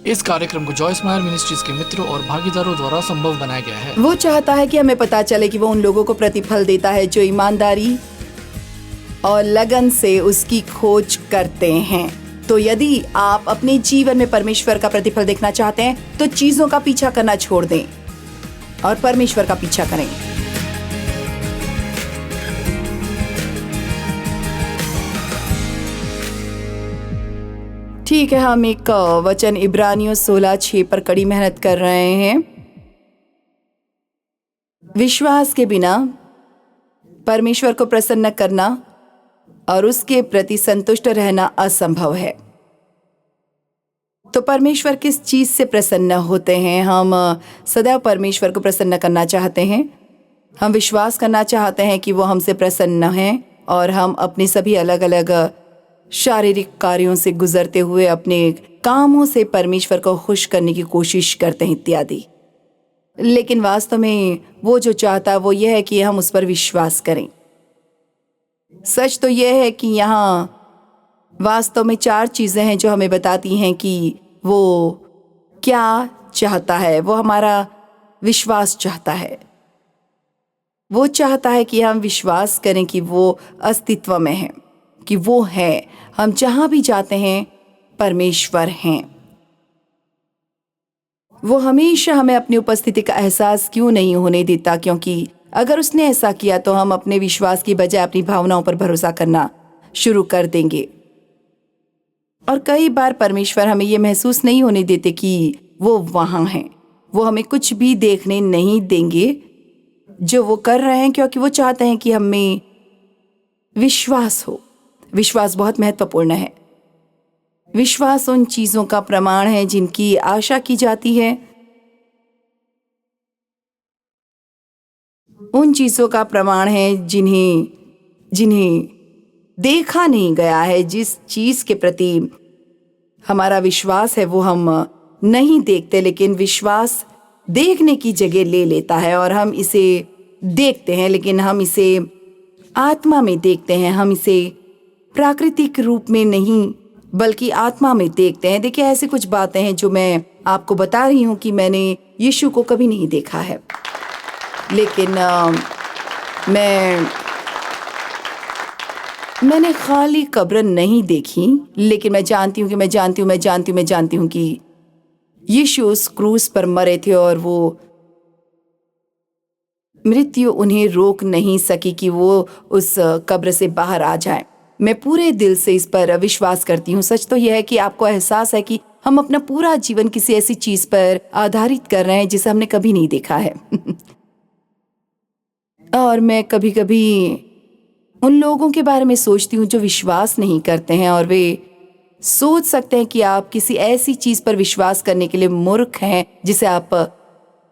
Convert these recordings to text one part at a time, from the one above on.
इस कार्यक्रम को जॉय स्माइल मिनिस्ट्रीज के मित्रों और भागीदारों द्वारा संभव बनाया गया है। वो चाहता है कि हमें पता चले कि वो उन लोगों को प्रतिफल देता है जो ईमानदारी और लगन से उसकी खोज करते हैं। तो यदि आप अपने जीवन में परमेश्वर का प्रतिफल देखना चाहते हैं तो चीजों का पीछा करना छोड़ दें और परमेश्वर का पीछा करें। ठीक है, हम एक वचन इब्रानियों 16:6 पर कड़ी मेहनत कर रहे हैं। विश्वास के बिना परमेश्वर को प्रसन्न करना और उसके प्रति संतुष्ट रहना असंभव है। तो परमेश्वर किस चीज से प्रसन्न होते हैं? हम सदैव परमेश्वर को प्रसन्न करना चाहते हैं। हम विश्वास करना चाहते हैं कि वो हमसे प्रसन्न हैं और हम अपने सभी अलग अलग शारीरिक कार्यों से गुजरते हुए अपने कामों से परमेश्वर को खुश करने की कोशिश करते हैं इत्यादि। लेकिन वास्तव में वो जो चाहता है वो यह है कि हम उस पर विश्वास करें। सच तो यह है कि यहाँ वास्तव में 4 चीजें हैं जो हमें बताती हैं कि वो क्या चाहता है। वो हमारा विश्वास चाहता है। वो चाहता है कि हम विश्वास करें कि वो अस्तित्व में है, कि वो है। हम जहां भी जाते हैं परमेश्वर हैं। वो हमेशा हमें अपनी उपस्थिति का एहसास क्यों नहीं होने देता, क्योंकि अगर उसने ऐसा किया तो हम अपने विश्वास की बजाय अपनी भावनाओं पर भरोसा करना शुरू कर देंगे। और कई बार परमेश्वर हमें ये महसूस नहीं होने देते कि वो वहां हैं। वो हमें कुछ भी देखने नहीं देंगे जो वो कर रहे हैं, क्योंकि वो चाहते हैं कि हमें विश्वास हो। विश्वास बहुत महत्वपूर्ण है। विश्वास उन चीजों का प्रमाण है जिनकी आशा की जाती है, उन चीजों का प्रमाण है जिन्हें देखा नहीं गया है। जिस चीज के प्रति हमारा विश्वास है वो हम नहीं देखते, लेकिन विश्वास देखने की जगह ले लेता है और हम इसे देखते हैं, लेकिन हम इसे आत्मा में देखते हैं। हम इसे प्राकृतिक रूप में नहीं बल्कि आत्मा में देखते हैं। देखिए, ऐसी कुछ बातें हैं जो मैं आपको बता रही हूँ कि मैंने यीशु को कभी नहीं देखा है, लेकिन मैंने खाली कब्र नहीं देखी, लेकिन मैं जानती हूँ कि यीशु उस क्रूस पर मरे थे और वो मृत्यु उन्हें रोक नहीं सकी कि वो उस कब्र से बाहर आ जाए। मैं पूरे दिल से इस पर विश्वास करती हूँ। सच तो यह है कि आपको एहसास है कि हम अपना पूरा जीवन किसी ऐसी चीज पर आधारित कर रहे हैं जिसे हमने कभी नहीं देखा है। और मैं कभी कभी उन लोगों के बारे में सोचती हूँ जो विश्वास नहीं करते हैं, और वे सोच सकते हैं कि आप किसी ऐसी चीज पर विश्वास करने के लिए मूर्ख हैं जिसे आप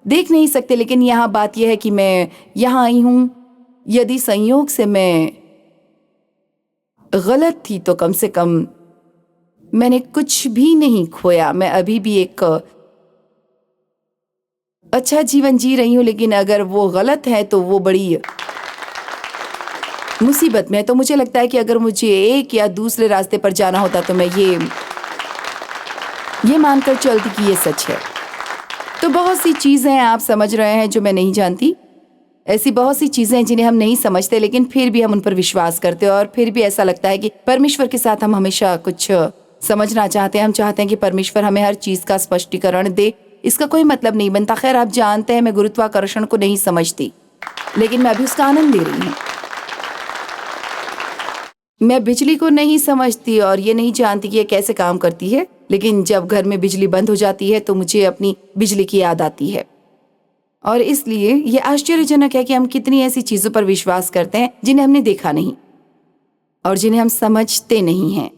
देख नहीं सकते। लेकिन यहाँ बात यह है कि मैं यहाँ आई हूँ। यदि संयोग से मैं गलत थी तो कम से कम मैंने कुछ भी नहीं खोया। मैं अभी भी एक अच्छा जीवन जी रही हूँ, लेकिन अगर वो गलत है तो वो बड़ी मुसीबत में है। तो मुझे लगता है कि अगर मुझे एक या दूसरे रास्ते पर जाना होता तो मैं ये मानकर चलती कि ये सच है। तो बहुत सी चीजें आप समझ रहे हैं जो मैं नहीं जानती। ऐसी बहुत सी चीजें हैं जिन्हें हम नहीं समझते, लेकिन फिर भी हम उन पर विश्वास करते हैं। और फिर भी ऐसा लगता है कि परमेश्वर के साथ हम हमेशा कुछ समझना चाहते हैं। हम चाहते हैं कि परमेश्वर हमें हर चीज का स्पष्टीकरण दे। इसका कोई मतलब नहीं बनता। खैर, आप जानते हैं मैं गुरुत्वाकर्षण को नहीं समझती, लेकिन मैं अभी उसका आनंद ले रही हूँ। मैं बिजली को नहीं समझती और ये नहीं जानती कि ये कैसे काम करती है, लेकिन जब घर में बिजली बंद हो जाती है तो मुझे अपनी बिजली की याद आती है। और इसलिए ये आश्चर्यजनक है कि हम कितनी ऐसी चीजों पर विश्वास करते हैं जिन्हें हमने देखा नहीं और जिन्हें हम समझते नहीं हैं।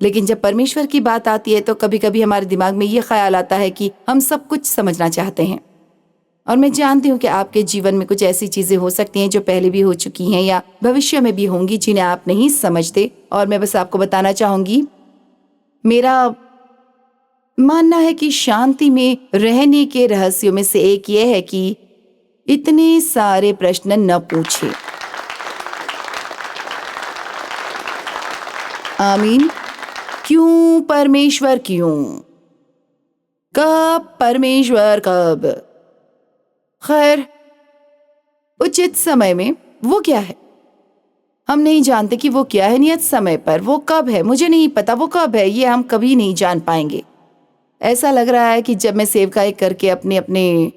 लेकिन जब परमेश्वर की बात आती है तो कभी कभी हमारे दिमाग में ये ख्याल आता है कि हम सब कुछ समझना चाहते हैं। और मैं जानती हूँ कि आपके जीवन में कुछ ऐसी चीजें हो सकती हैं जो पहले भी हो चुकी हैं या भविष्य में भी होंगी, जिन्हें आप नहीं समझते। और मैं बस आपको बताना चाहूंगी, मेरा मानना है कि शांति में रहने के रहस्यों में से एक यह है कि इतने सारे प्रश्न न पूछे। आमीन। क्यों परमेश्वर, क्यों? कब परमेश्वर कब? खैर, उचित समय में वो क्या है हम नहीं जानते कि वो क्या है। नियत समय पर वो कब है मुझे नहीं पता, वो कब है ये हम कभी नहीं जान पाएंगे। ऐसा लग रहा है कि जब मैं सेवकाई करके अपने अपने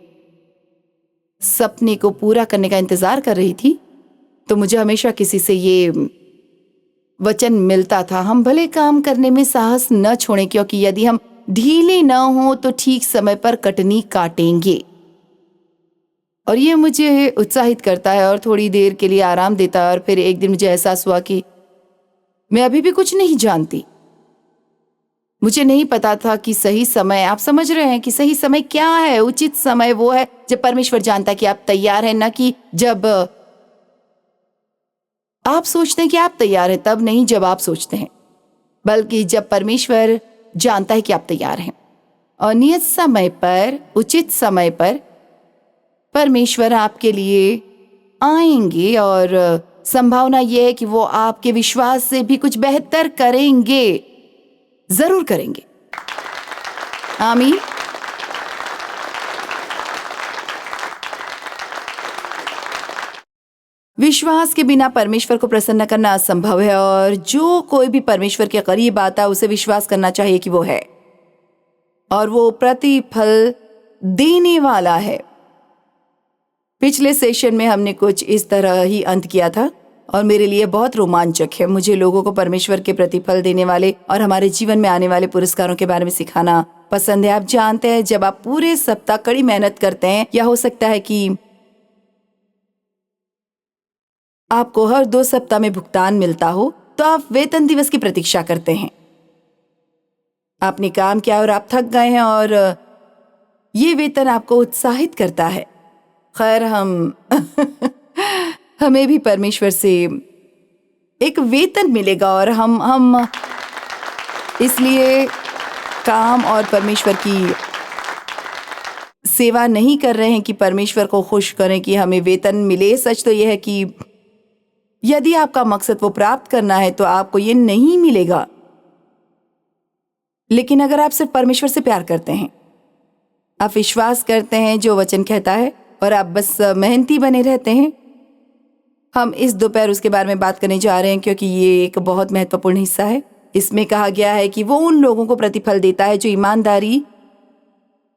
सपने को पूरा करने का इंतजार कर रही थी तो मुझे हमेशा किसी से ये वचन मिलता था, हम भले काम करने में साहस न छोड़ें, क्योंकि यदि हम ढीले न हो तो ठीक समय पर कटनी काटेंगे। और ये मुझे उत्साहित करता है और थोड़ी देर के लिए आराम देता है। और फिर एक दिन मुझे एहसास हुआ कि मैं अभी भी कुछ नहीं जानती। मुझे नहीं पता था कि सही समय, आप समझ रहे हैं कि सही समय क्या है। उचित समय वो है जब परमेश्वर जानता है कि आप तैयार हैं, न कि जब आप सोचते हैं कि आप तैयार हैं, तब नहीं जब आप सोचते हैं, बल्कि जब परमेश्वर जानता है कि आप तैयार हैं। और नियत समय पर, उचित समय पर परमेश्वर आपके लिए आएंगे और संभावना यह है कि वो आपके विश्वास से भी कुछ बेहतर करेंगे, जरूर करेंगे। आमीन। विश्वास के बिना परमेश्वर को प्रसन्न करना असंभव है और जो कोई भी परमेश्वर के करीब आता है उसे विश्वास करना चाहिए कि वो है और वो प्रतिफल देने वाला है। पिछले सेशन में हमने कुछ इस तरह ही अंत किया था और मेरे लिए बहुत रोमांचक है। मुझे लोगों को परमेश्वर के प्रतिफल देने वाले और हमारे जीवन में आने वाले पुरस्कारों के बारे में सिखाना पसंद है। आप जानते हैं, जब आप पूरे सप्ताह कड़ी मेहनत करते हैं, या हो सकता है कि आपको हर 2 सप्ताह में भुगतान मिलता हो, तो आप वेतन दिवस की प्रतीक्षा करते हैं। आपने काम किया और आप थक गए हैं और ये वेतन आपको उत्साहित करता है। खैर, हमें भी परमेश्वर से एक वेतन मिलेगा और हम इसलिए काम और परमेश्वर की सेवा नहीं कर रहे हैं कि परमेश्वर को खुश करें कि हमें वेतन मिले। सच तो यह है कि यदि आपका मकसद वो प्राप्त करना है तो आपको ये नहीं मिलेगा। लेकिन अगर आप सिर्फ परमेश्वर से प्यार करते हैं, आप विश्वास करते हैं जो वचन कहता है और आप बस मेहनती बने रहते हैं। हम इस दोपहर उसके बारे में बात करने जा रहे हैं क्योंकि ये एक बहुत महत्वपूर्ण हिस्सा है। इसमें कहा गया है कि वो उन लोगों को प्रतिफल देता है जो ईमानदारी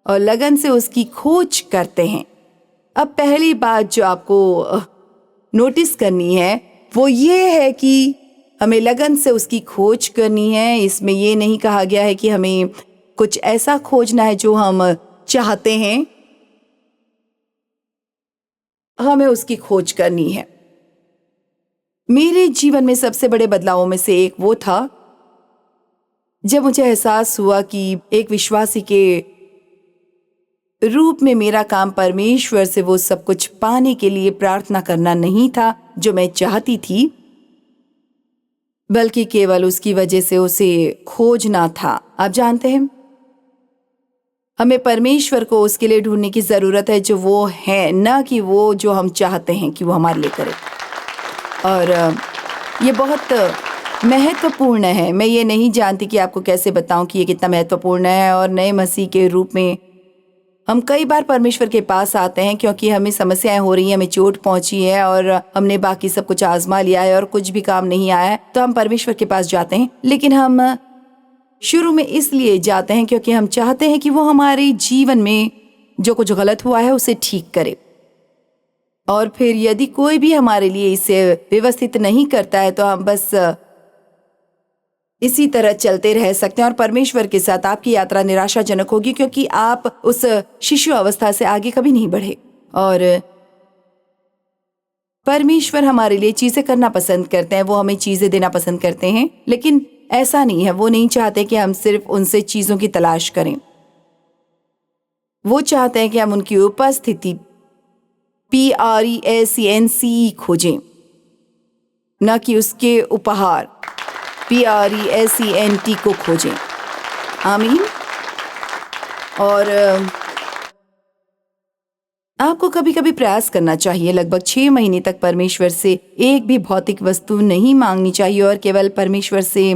और लगन से उसकी खोज करते हैं। अब पहली बात जो आपको नोटिस करनी है वो ये है कि हमें लगन से उसकी खोज करनी है। इसमें ये नहीं कहा गया है कि हमें कुछ ऐसा खोजना है जो हम चाहते हैं, हमें उसकी खोज करनी है। मेरे जीवन में सबसे बड़े बदलावों में से एक वो था जब मुझे एहसास हुआ कि एक विश्वासी के रूप में मेरा काम परमेश्वर से वो सब कुछ पाने के लिए प्रार्थना करना नहीं था जो मैं चाहती थी, बल्कि केवल उसकी वजह से उसे खोजना था। आप जानते हैं, हमें परमेश्वर को उसके लिए ढूंढने की जरूरत है जो वो है, न कि वो जो हम चाहते हैं कि वो हमारे लिए करे। और ये बहुत महत्वपूर्ण है। मैं ये नहीं जानती कि आपको कैसे बताऊं कि ये कितना महत्वपूर्ण है। और नए मसीह के रूप में हम कई बार परमेश्वर के पास आते हैं क्योंकि हमें समस्याएं हो रही हैं, हमें चोट पहुंची है और हमने बाकी सब कुछ आजमा लिया है और कुछ भी काम नहीं आया है, तो हम परमेश्वर के पास जाते हैं। लेकिन हम शुरू में इसलिए जाते हैं क्योंकि हम चाहते हैं कि वो हमारे जीवन में जो कुछ गलत हुआ है उसे ठीक करे। और फिर यदि कोई भी हमारे लिए इसे व्यवस्थित नहीं करता है तो हम बस इसी तरह चलते रह सकते हैं और परमेश्वर के साथ आपकी यात्रा निराशाजनक होगी क्योंकि आप उस शिशु अवस्था से आगे कभी नहीं बढ़े। और परमेश्वर हमारे लिए चीजें करना पसंद करते हैं, वो हमें चीजें देना पसंद करते हैं, लेकिन ऐसा नहीं है। वो नहीं चाहते कि हम सिर्फ उनसे चीजों की तलाश करें। वो चाहते हैं कि हम उनकी उपस्थिति PRESENCE खोजें, न कि उसके उपहार PRESENT को खोजें। आमीन। और आपको कभी कभी प्रयास करना चाहिए। लगभग 6 महीने तक परमेश्वर से एक भी भौतिक वस्तु नहीं मांगनी चाहिए और केवल परमेश्वर से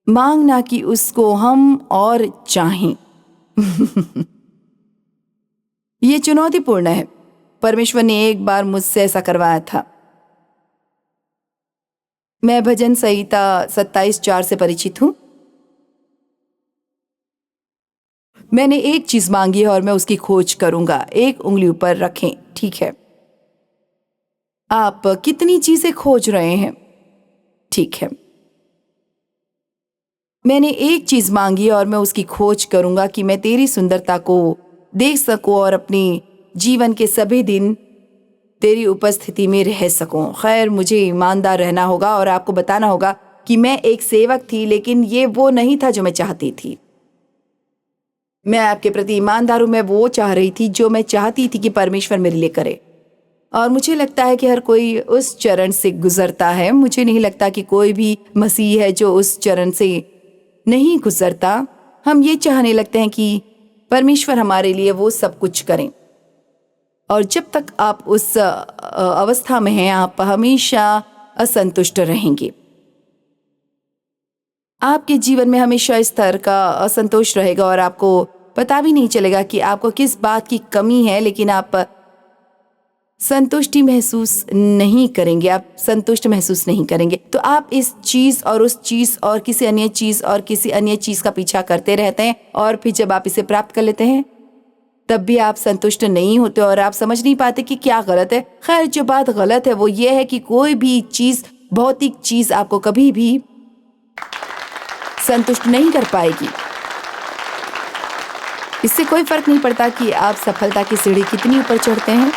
मांगना कि उसको हम और चाहें। ये चुनौतीपूर्ण है। परमेश्वर ने एक बार मुझसे ऐसा करवाया था। मैं भजन संहिता 27:4 से परिचित हूं। मैंने एक चीज मांगी है और मैं उसकी खोज करूंगा। एक उंगली ऊपर रखें, ठीक है। आप कितनी चीजें खोज रहे हैं? ठीक है। मैंने एक चीज मांगी और मैं उसकी खोज करूंगा कि मैं तेरी सुंदरता को देख सकूं और अपनी जीवन के सभी दिन तेरी उपस्थिति में रह सकूं। खैर, मुझे ईमानदार रहना होगा और आपको बताना होगा कि मैं एक सेवक थी, लेकिन ये वो नहीं था जो मैं चाहती थी। मैं आपके प्रति ईमानदार हूं। मैं वो चाह रही थी जो मैं चाहती थी कि परमेश्वर मेरे लिए करे। और मुझे लगता है कि हर कोई उस चरण से गुजरता है। मुझे नहीं लगता कि कोई भी मसीह है जो उस चरण से नहीं गुजरता। हम ये चाहने लगते हैं कि परमेश्वर हमारे लिए वो सब कुछ करें, और जब तक आप उस अवस्था में हैं, आप हमेशा असंतुष्ट रहेंगे। आपके जीवन में हमेशा इस तरह का असंतोष रहेगा और आपको पता भी नहीं चलेगा कि आपको किस बात की कमी है, लेकिन आप संतुष्टि महसूस नहीं करेंगे। आप संतुष्ट महसूस नहीं करेंगे। तो आप इस चीज और उस चीज और किसी अन्य चीज और किसी अन्य चीज का पीछा करते रहते हैं, और फिर जब आप इसे प्राप्त कर लेते हैं तब भी आप संतुष्ट नहीं होते और आप समझ नहीं पाते कि क्या गलत है। खैर, जो बात गलत है वो ये है कि कोई भी चीज, भौतिक चीज आपको कभी भी संतुष्ट नहीं कर पाएगी। इससे कोई फर्क नहीं पड़ता कि आप सफलता की सीढ़ी कितनी ऊपर चढ़ते हैं।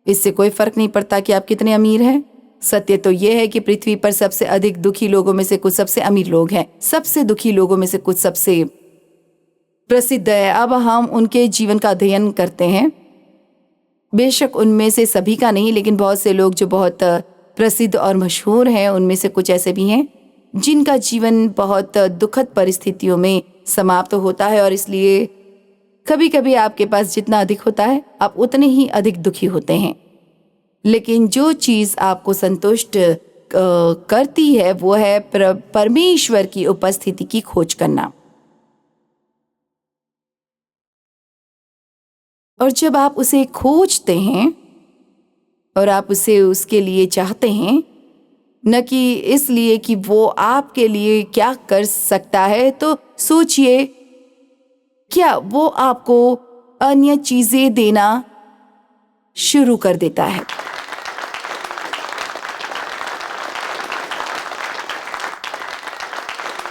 इससे कोई फर्क नहीं पड़ता कि आप कितने अमीर हैं। सत्य तो यह है कि पृथ्वी पर सबसे अधिक दुखी लोगों में से कुछ सबसे अमीर लोग हैं। सबसे दुखी लोगों में से कुछ सबसे प्रसिद्ध है। अब हम उनके जीवन का अध्ययन करते हैं। बेशक उनमें से सभी का नहीं, लेकिन बहुत से लोग जो बहुत प्रसिद्ध और मशहूर हैं, उनमें से कुछ ऐसे भी हैं जिनका जीवन बहुत दुखद परिस्थितियों में समाप्त होता है। और इसलिए कभी कभी आपके पास जितना अधिक होता है, आप उतने ही अधिक दुखी होते हैं। लेकिन जो चीज आपको संतुष्ट करती है वो है परमेश्वर की उपस्थिति की खोज करना। और जब आप उसे खोजते हैं और आप उसे उसके लिए चाहते हैं, न कि इसलिए कि वो आपके लिए क्या कर सकता है, तो सोचिए, क्या वो आपको अन्य चीजें देना शुरू कर देता है?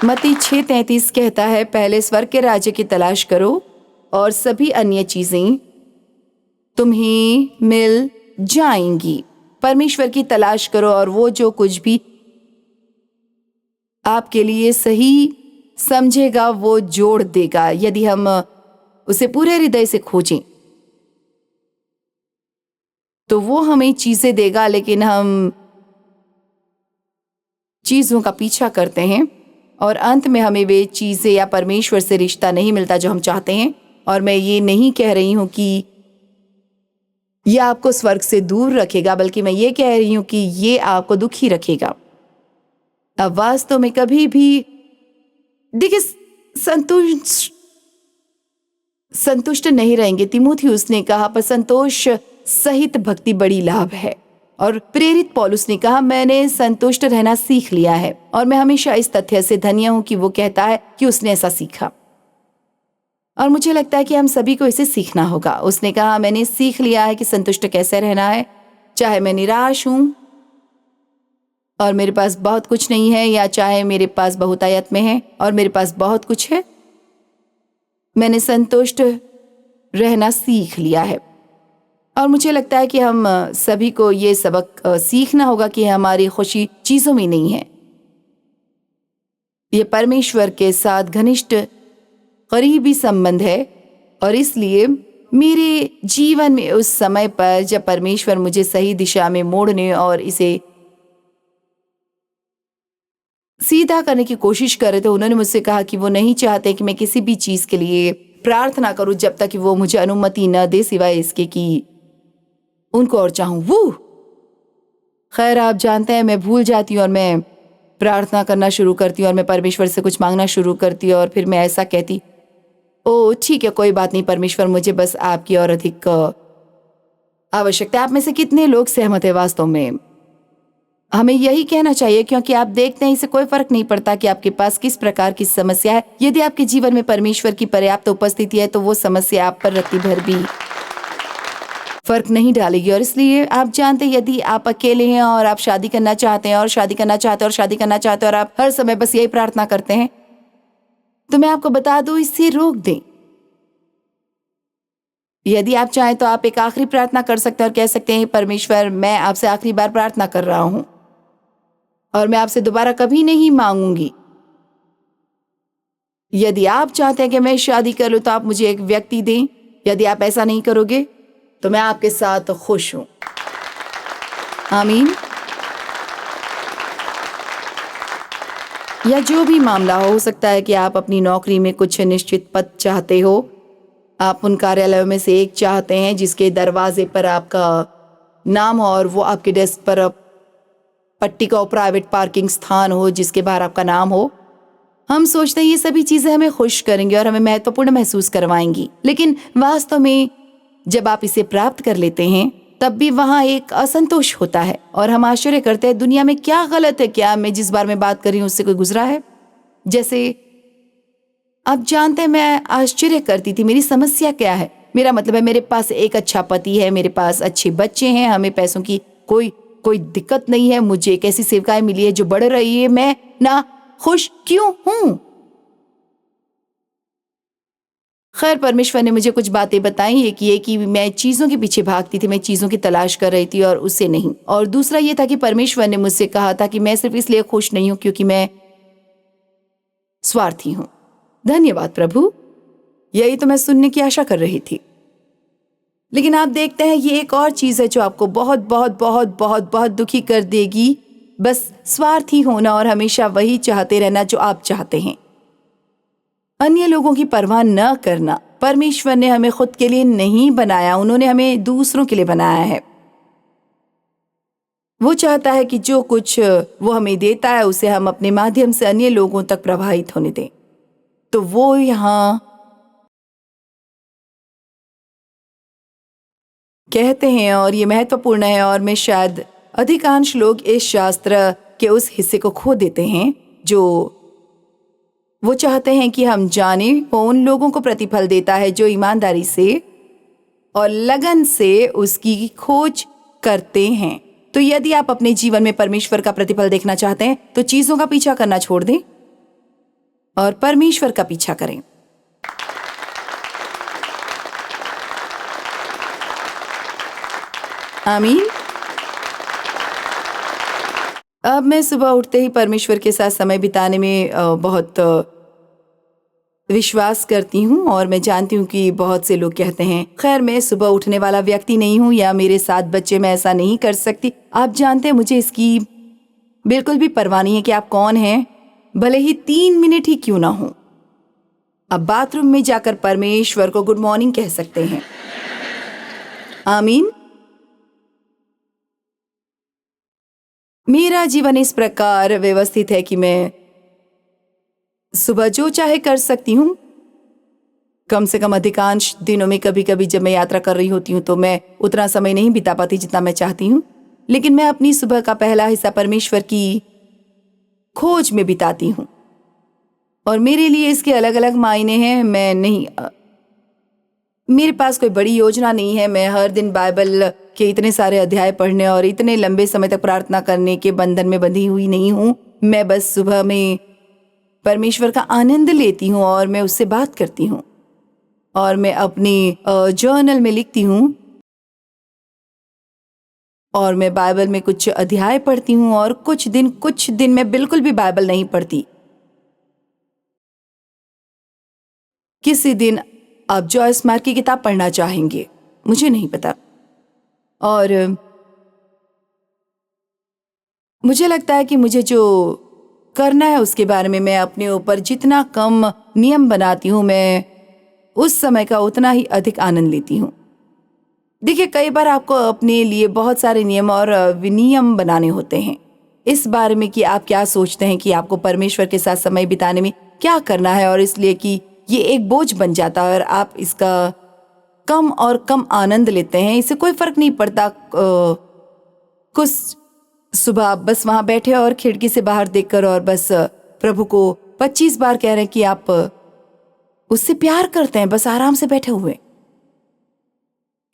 मत्ती 6:33 कहता है, पहले स्वर्ग के राज्य की तलाश करो और सभी अन्य चीजें तुम्हें मिल जाएंगी। परमेश्वर की तलाश करो और वो जो कुछ भी आपके लिए सही समझेगा वो जोड़ देगा, यदि हम उसे पूरे हृदय से खोजें। तो वो हमें चीजें देगा, लेकिन हम चीजों का पीछा करते हैं और अंत में हमें वे चीजें या परमेश्वर से रिश्ता नहीं मिलता जो हम चाहते हैं। और मैं ये नहीं कह रही हूं कि यह आपको स्वर्ग से दूर रखेगा, बल्कि मैं ये कह रही हूं कि ये आपको दुखी रखेगा। अब वास्तव में कभी भी देखिए, संतुष्ट नहीं रहेंगे। तिमुथियुस ने कहा, पर संतोष सहित भक्ति बड़ी लाभ है। और प्रेरित पौलुस ने कहा, मैंने संतुष्ट रहना सीख लिया है। और मैं हमेशा इस तथ्य से धन्य हूं कि वो कहता है कि उसने ऐसा सीखा। और मुझे लगता है कि हम सभी को इसे सीखना होगा। उसने कहा, मैंने सीख लिया है कि संतुष्ट कैसे रहना है, चाहे मैं निराश हूं और मेरे पास बहुत कुछ नहीं है, या चाहे मेरे पास बहुतायत में है और मेरे पास बहुत कुछ है। मैंने संतुष्ट रहना सीख लिया है। और मुझे लगता है कि हम सभी को ये सबक सीखना होगा कि हमारी खुशी चीजों में नहीं है, ये परमेश्वर के साथ घनिष्ठ करीबी संबंध है। और इसलिए मेरे जीवन में उस समय पर जब परमेश्वर मुझे सही दिशा में मोड़ने और इसे सीधा करने की कोशिश कर रहे थे, उन्होंने मुझसे कहा कि वो नहीं चाहते कि मैं किसी भी चीज के लिए प्रार्थना करूं जब तक कि वो मुझे अनुमति न दे, सिवाय इसके कि उनको और चाहूं वो। खैर, आप जानते हैं, मैं भूल जाती हूँ और मैं प्रार्थना करना शुरू करती हूँ और मैं परमेश्वर से कुछ मांगना शुरू करती हूँ और फिर मैं ऐसा कहती, ओ ठीक है, कोई बात नहीं परमेश्वर, मुझे बस आपकी और अधिक आवश्यकता है। आप में से कितने लोग सहमत है वास्तव में? हमें यही कहना चाहिए, क्योंकि आप देखते हैं इससे कोई फर्क नहीं पड़ता कि आपके पास किस प्रकार की समस्या है। यदि आपके जीवन में परमेश्वर की पर्याप्त उपस्थिति है तो वो समस्या आप पर रत्ती भर भी फर्क नहीं डालेगी। और इसलिए आप जानते हैं, यदि आप अकेले हैं और आप शादी करना चाहते हैं और शादी करना चाहते हैं और शादी करना चाहते हैं और आप हर समय बस यही प्रार्थना करते हैं, तो मैं आपको बता दूं, इससे रोक दें। यदि आप चाहें तो आप एक आखिरी प्रार्थना कर सकते हैं और कह सकते हैं, परमेश्वर मैं आपसे आखिरी बार प्रार्थना कर रहा हूं और मैं आपसे दोबारा कभी नहीं मांगूंगी। यदि आप चाहते हैं कि मैं शादी कर लूं तो आप मुझे एक व्यक्ति दें। यदि आप ऐसा नहीं करोगे तो मैं आपके साथ खुश हूं। आमीन। या जो भी मामला हो सकता है कि आप अपनी नौकरी में कुछ निश्चित पद चाहते हो, आप उन कार्यालयों में से एक चाहते हैं जिसके दरवाजे पर आपका नाम हो और वो आपके डेस्क पर पट्टी का प्राइवेट पार्किंग स्थान हो जिसके बाहर आपका नाम हो। हम सोचते हैं ये सभी चीजें हमें खुश करेंगे और हमें महत्वपूर्ण महसूस करवाएंगी, लेकिन वास्तव में जब आप इसे प्राप्त कर लेते हैं तब भी वहां एक असंतोष होता है और हम आश्चर्य करते हैं, दुनिया में क्या गलत है? क्या मैं जिस बार में बात कर रही हूँ उससे कोई गुजरा है? जैसे आप जानते हैं, मैं आश्चर्य करती थी मेरी समस्या क्या है। मेरा मतलब है मेरे पास एक अच्छा पति है, मेरे पास अच्छे बच्चे हैं, हमें पैसों की कोई दिक्कत नहीं है, मुझे एक ऐसी सेविकाएं मिली है जो बढ़ रही है, मैं ना खुश क्यों हूं? खैर, परमेश्वर ने मुझे कुछ बातें बताई। एक ये कि मैं चीजों के पीछे भागती थी, मैं चीजों की तलाश कर रही थी और उससे नहीं। और दूसरा ये था कि परमेश्वर ने मुझसे कहा था कि मैं सिर्फ इसलिए खुश नहीं हूं क्योंकि मैं स्वार्थी हूं। धन्यवाद प्रभु, यही तो मैं सुनने की आशा कर रही थी। लेकिन आप देखते हैं ये एक और चीज है जो आपको बहुत बहुत बहुत बहुत बहुत दुखी कर देगी, बस स्वार्थी होना और हमेशा वही चाहते रहना जो आप चाहते हैं, अन्य लोगों की परवाह न करना। परमेश्वर ने हमें खुद के लिए नहीं बनाया, उन्होंने हमें दूसरों के लिए बनाया है। वो चाहता है कि जो कुछ वो हमें देता है उसे हम अपने माध्यम से अन्य लोगों तक प्रवाहित होने दें। तो वो यहाँ कहते हैं, और ये महत्वपूर्ण है, और मैं शायद अधिकांश लोग इस शास्त्र के उस हिस्से को खो देते हैं जो वो चाहते हैं कि हम जाने। वो उन लोगों को प्रतिफल देता है जो ईमानदारी से और लगन से उसकी खोज करते हैं। तो यदि आप अपने जीवन में परमेश्वर का प्रतिफल देखना चाहते हैं तो चीजों का पीछा करना छोड़ दें और परमेश्वर का पीछा करें। आमीन। अब मैं सुबह उठते ही परमेश्वर के साथ समय बिताने में बहुत विश्वास करती हूँ और मैं जानती हूँ कि बहुत से लोग कहते हैं, खैर मैं सुबह उठने वाला व्यक्ति नहीं हूँ या मेरे 7 बच्चे, मैं ऐसा नहीं कर सकती। आप जानते हैं मुझे इसकी बिल्कुल भी परवाह नहीं है कि आप कौन हैं, भले ही 3 मिनट ही क्यों ना हो। अब बाथरूम में जाकर परमेश्वर को गुड मॉर्निंग कह सकते हैं। आमीन। मेरा जीवन इस प्रकार व्यवस्थित है कि मैं सुबह जो चाहे कर सकती हूँ। कम से कम अधिकांश दिनों में, कभी कभी जब मैं यात्रा कर रही होती हूँ तो मैं उतना समय नहीं बिता पाती जितना मैं चाहती हूँ, लेकिन मैं अपनी सुबह का पहला हिस्सा परमेश्वर की खोज में बिताती हूँ और मेरे लिए इसके अलग अलग मायने हैं। मैं नहीं मेरे पास कोई बड़ी योजना नहीं है। मैं हर दिन बाइबल के इतने सारे अध्याय पढ़ने और इतने लंबे समय तक प्रार्थना करने के बंधन में बंधी हुई नहीं हूँ। मैं बस सुबह में परमेश्वर का आनंद लेती हूँ और मैं उससे बात करती हूँ और मैं अपनी जर्नल में लिखती हूँ और मैं बाइबल में कुछ अध्याय पढ़ती हूँ और कुछ दिन मैं बिल्कुल भी बाइबल नहीं पढ़ती। किसी दिन आप जॉयस मार्क की किताब पढ़ना चाहेंगे, मुझे नहीं पता। और मुझे लगता है कि मुझे जो करना है उसके बारे में मैं अपने ऊपर जितना कम नियम बनाती हूँ, मैं उस समय का उतना ही अधिक आनंद लेती हूँ। देखिए, कई बार आपको अपने लिए बहुत सारे नियम और विनियम बनाने होते हैं इस बारे में कि आप क्या सोचते हैं कि आपको परमेश्वर के साथ समय बिताने में क्या करना है, और इसलिए कि ये एक बोझ बन जाता है और आप इसका कम और कम आनंद लेते हैं। इससे कोई फर्क नहीं पड़ता। कुछ सुबह आप बस वहां बैठे और खिड़की से बाहर देखकर और बस प्रभु को 25 बार कह रहे हैं कि आप उससे प्यार करते हैं, बस आराम से बैठे हुए।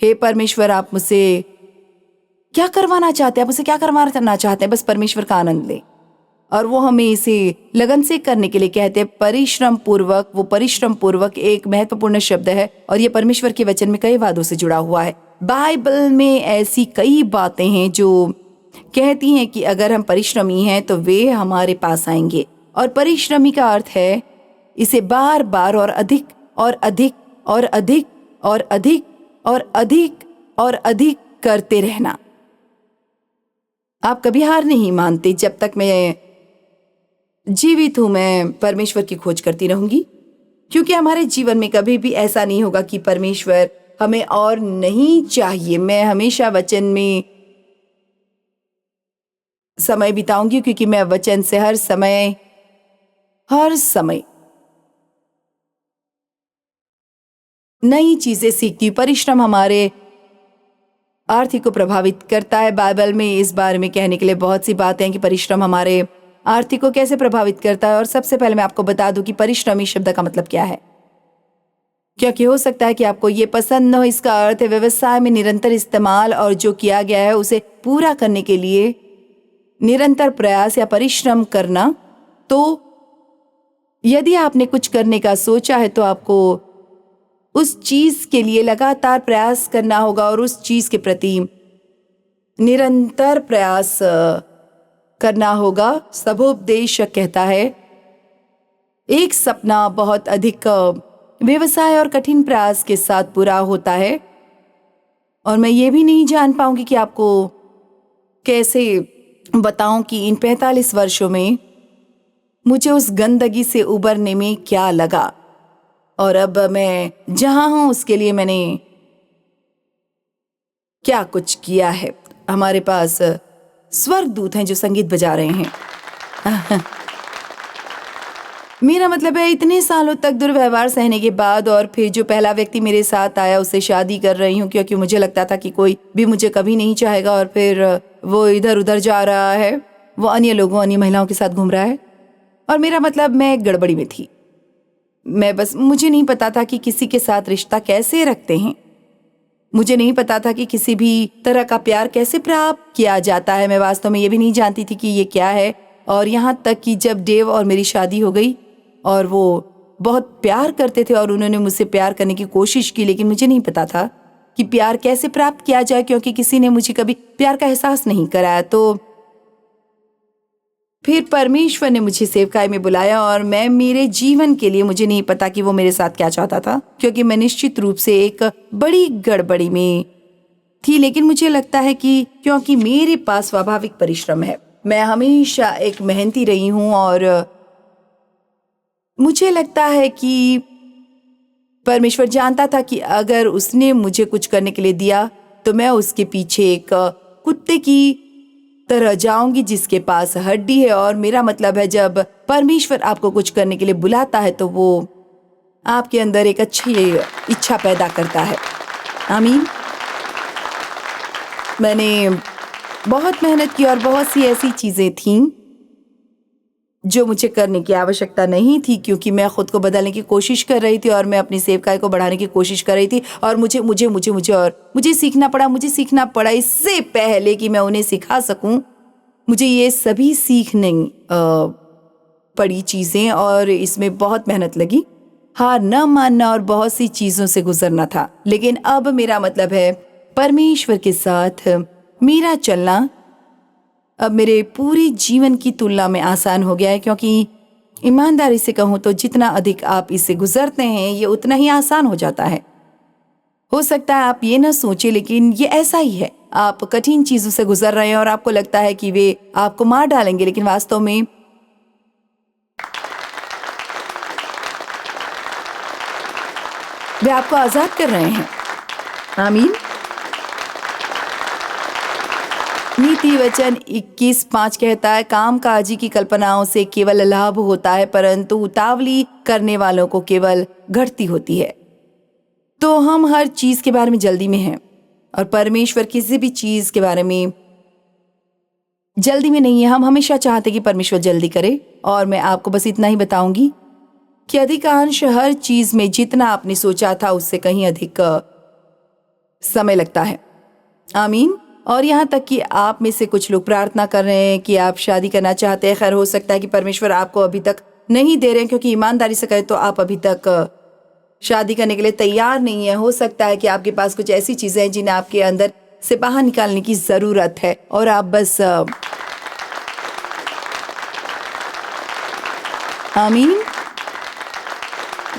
हे परमेश्वर, आप मुझसे क्या करवाना चाहते हैं, आप मुझसे क्या करवाना चाहते हैं, बस परमेश्वर का आनंद ले। और वो हमें इसे लगन से करने के लिए कहते हैं, परिश्रम पूर्वक। वो परिश्रम पूर्वक एक महत्वपूर्ण शब्द है और ये परमेश्वर के वचन में कई वादों से जुड़ा हुआ है। बाइबल में ऐसी कई बातें हैं जो कहती हैं कि अगर हम परिश्रमी हैं तो वे हमारे पास आएंगे। और परिश्रमी का अर्थ है इसे बार बार और अधिक और अधिक और अधिक और अधिक और अधिक और अधिक करते रहना। आप कभी हार नहीं मानते। जब तक मैं जीवित हूं मैं परमेश्वर की खोज करती रहूंगी, क्योंकि हमारे जीवन में कभी भी ऐसा नहीं होगा कि परमेश्वर हमें और नहीं चाहिए। मैं हमेशा वचन में समय बिताऊंगी, क्योंकि मैं वचन से हर समय नई चीजें सीखती हूँ। परिश्रम हमारे आर्थिक को प्रभावित करता है। बाइबल में इस बारे में कहने के लिए बहुत सी बातें हैं कि परिश्रम हमारे आर्थिक को कैसे प्रभावित करता है। और सबसे पहले मैं आपको बता दूं कि परिश्रमी शब्द का मतलब क्या है, क्योंकि हो सकता है कि आपको ये पसंद न हो। इसका अर्थ है व्यवसाय में निरंतर इस्तेमाल और जो किया गया है उसे पूरा करने के लिए निरंतर प्रयास या परिश्रम करना। तो यदि आपने कुछ करने का सोचा है तो आपको उस चीज के लिए लगातार प्रयास करना होगा और उस चीज के प्रति निरंतर प्रयास करना होगा। सबोपदेशक कहता है एक सपना बहुत अधिक व्यवसाय और कठिन प्रयास के साथ पूरा होता है। और मैं ये भी नहीं जान पाऊंगी कि आपको कैसे बताऊं कि इन 45 वर्षों में मुझे उस गंदगी से उबरने में क्या लगा। और अब मैं जहां हूं उसके लिए मैंने क्या कुछ किया है। हमारे पास स्वर्गदूत हैं जो संगीत बजा रहे हैं। मेरा मतलब है इतने सालों तक दुर्व्यवहार सहने के बाद और फिर जो पहला व्यक्ति मेरे साथ आया उससे शादी कर रही हूँ, क्योंकि मुझे लगता था कि कोई भी मुझे कभी नहीं चाहेगा। और फिर वो इधर उधर जा रहा है, वो अन्य लोगों अन्य महिलाओं के साथ घूम रहा है। और मेरा मतलब मैं गड़बड़ी में थी। मुझे नहीं पता था कि किसी के साथ रिश्ता कैसे रखते हैं। मुझे नहीं पता था कि किसी भी तरह का प्यार कैसे प्राप्त किया जाता है। मैं वास्तव में ये भी नहीं जानती थी कि ये क्या है। और यहाँ तक कि जब डेव और मेरी शादी हो गई और वो बहुत प्यार करते थे और उन्होंने मुझसे प्यार करने की कोशिश की, लेकिन मुझे नहीं पता था कि प्यार कैसे प्राप्त किया जाए, क्योंकि किसी ने मुझे कभी प्यार का एहसास नहीं कराया। तो फिर परमेश्वर ने मुझे सेवकाई में बुलाया और मैं मेरे जीवन के लिए, मुझे नहीं पता कि वो मेरे साथ क्या चाहता था, क्योंकि मैं निश्चित रूप से एक बड़ी गड़बड़ी में थी। लेकिन मुझे लगता है कि क्योंकि मेरे पास स्वाभाविक परिश्रम है, मैं हमेशा एक मेहनती रही हूँ और मुझे लगता है कि परमेश्वर जानता था कि अगर उसने मुझे कुछ करने के लिए दिया तो मैं उसके पीछे एक कुत्ते की तरह जाऊंगी जिसके पास हड्डी है। और मेरा मतलब है जब परमेश्वर आपको कुछ करने के लिए बुलाता है तो वो आपके अंदर एक अच्छी इच्छा पैदा करता है। आमीन। मैंने बहुत मेहनत की और बहुत सी ऐसी चीजें थीं जो मुझे करने की आवश्यकता नहीं थी, क्योंकि मैं खुद को बदलने की कोशिश कर रही थी और मैं अपनी सेवकाई को बढ़ाने की कोशिश कर रही थी। और मुझे सीखना पड़ा इससे पहले कि मैं उन्हें सिखा सकूं। मुझे ये सभी सीखने पड़ी चीजें और इसमें बहुत मेहनत लगी, हार न मानना और बहुत सी चीजों से गुजरना था। लेकिन अब मेरा मतलब है परमेश्वर के साथ मेरा चलना अब मेरे पूरे जीवन की तुलना में आसान हो गया है, क्योंकि ईमानदारी से कहूँ तो जितना अधिक आप इससे गुजरते हैं ये उतना ही आसान हो जाता है। हो सकता है आप ये ना सोचे, लेकिन ये ऐसा ही है। आप कठिन चीजों से गुजर रहे हैं और आपको लगता है कि वे आपको मार डालेंगे, लेकिन वास्तव में वे आपको आजाद कर रहे हैं। आमीन। नीति वचन 21:5 कहता है, कामकाजी की कल्पनाओं से केवल लाभ होता है, परंतु उतावली करने वालों को केवल घटती होती है। तो हम हर चीज के बारे में जल्दी में हैं और परमेश्वर किसी भी चीज के बारे में जल्दी में नहीं है। हम हमेशा चाहते कि परमेश्वर जल्दी करे। और मैं आपको बस इतना ही बताऊंगी कि अधिकांश हर चीज में जितना आपने सोचा था उससे कहीं अधिक समय लगता है। आमीन। और यहाँ तक कि आप में से कुछ लोग प्रार्थना कर रहे हैं कि आप शादी करना चाहते हैं। खैर, हो सकता है कि परमेश्वर आपको अभी तक नहीं दे रहे हैं, क्योंकि ईमानदारी से कहें तो आप अभी तक शादी करने के लिए तैयार नहीं है। हो सकता है कि आपके पास कुछ ऐसी चीजें हैं जिन्हें आपके अंदर से बाहर निकालने की जरूरत है और आप बस आमीन।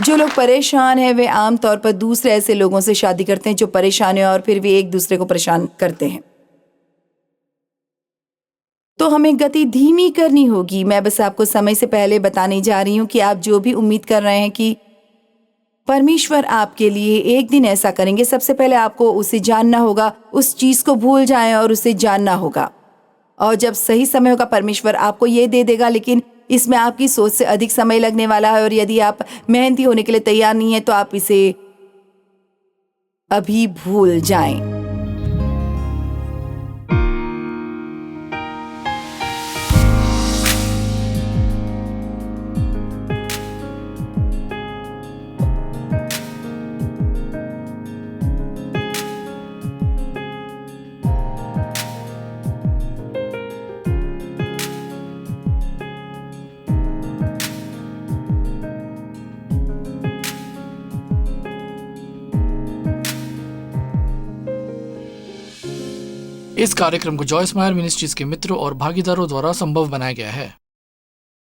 जो लोग परेशान हैं वे आमतौर पर दूसरे ऐसे लोगों से शादी करते हैं जो परेशान हैं और फिर वे एक दूसरे को परेशान करते हैं। तो हमें गति धीमी करनी होगी। मैं बस आपको समय से पहले बताने जा रही हूं कि आप जो भी उम्मीद कर रहे हैं कि परमेश्वर आपके लिए एक दिन ऐसा करेंगे, सबसे पहले आपको उसे जानना होगा। उस चीज को भूल जाएं और उसे जानना होगा। और जब सही समय होगा परमेश्वर आपको ये दे देगा, लेकिन इसमें आपकी सोच से अधिक समय लगने वाला है। और यदि आप मेहनती होने के लिए तैयार नहीं है तो आप इसे अभी भूल जाएं। इस कार्यक्रम को जॉयस मायर मिनिस्ट्रीज के मित्रों और भागीदारों द्वारा संभव बनाया गया है।